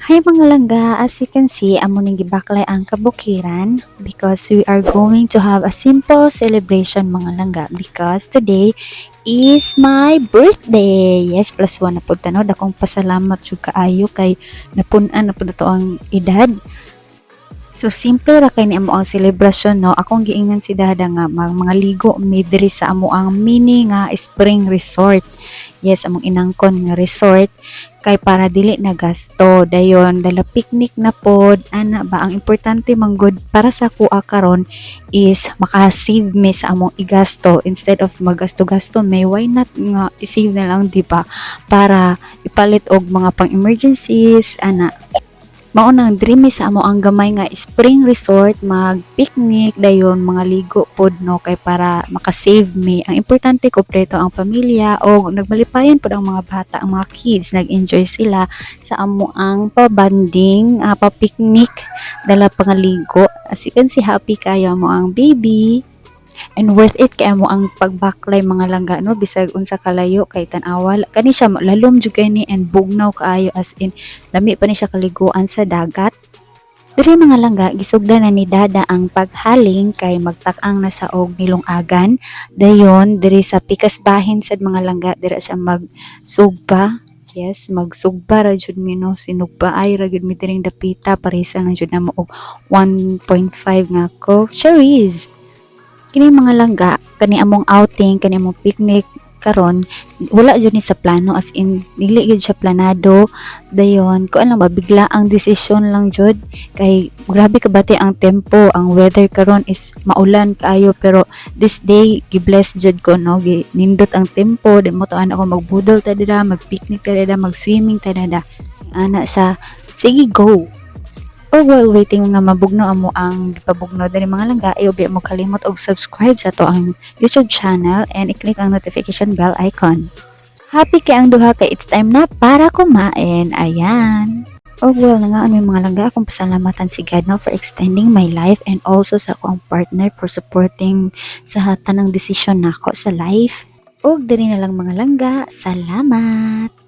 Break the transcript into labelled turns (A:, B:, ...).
A: Hi mga langga, as you can see, amo ning gibaklay ang kabukiran because we are going to have a simple celebration mga langga because today is my birthday. Yes, plus one na po tanod. Akong pasalamat jud kaayo kay napunan na po to ang edad. So simple ra kay ni amo ang celebration no. Akong giingan si dada nga mga ligo mi diri sa amo ang mini nga spring resort. Yes, among inangkon nga resort kay para dili na gasto dayon dala picnic na pod ana ba ang importante manggod para sa kuha karon is maka-save mi sa among igasto instead of magasto-gasto may why not nga i-save na lang di ba para ipalit og mga pang emergencies ana mao nang dreamy sa amo ang gamay nga spring resort mag picnic dayon mga ligo pod no kay para maka-save me ang importante kompleto ang pamilya o nagmalipayan pod ang mga bata ang mga kids nag-enjoy sila sa amo ang pa-banding pa-picnic dala pangaligo as you can see happy kayo mo ang baby and worth it kay mo ang pagbaklay mga langga no bisag unsa kalayo kay tan-awal kani siya lalom jud kay ni and bugnaw kaayo as in lami pa ni siya kaliguan sa dagat. Diri mga langga gisugdan na ni dada ang paghaling kay magtak-ang na siya og nilong-agan dayon diri sa pikas bahin sad mga langga dira siya magsugba. Yes, magsugba ra jud mi no sinugba ay ra jud mi diring dapita parisa lang jud na mo og 1.5 nga ko cherries. Kini mga langga kani among outing kani among picnic karon wala jud ni sa plano as in dili gid siya planado dayon ko lang ba bigla ang desisyon lang jud kay grabe kabati ang tempo ang weather karon is maulan kaayo pero this day gibless jud ko no nindot ang tempo din mo to ana ako magbudol ta dira magpicnic ta dira mag-swimming ta dira ana siya sige go. O while waiting nga mabugno amo ang gipabugno diri mga langga obi mo kalimot og subscribe sa to ang YouTube channel and i-click ang notification bell icon. Happy kay ang duha kay it's time na para kumain. Ayan. O well nga ano mga langga akong pasalamatan si God no for extending my life and also sa akong partner for supporting sa tanang desisyon nako sa life. Og diri na lang mga langga. Salamat.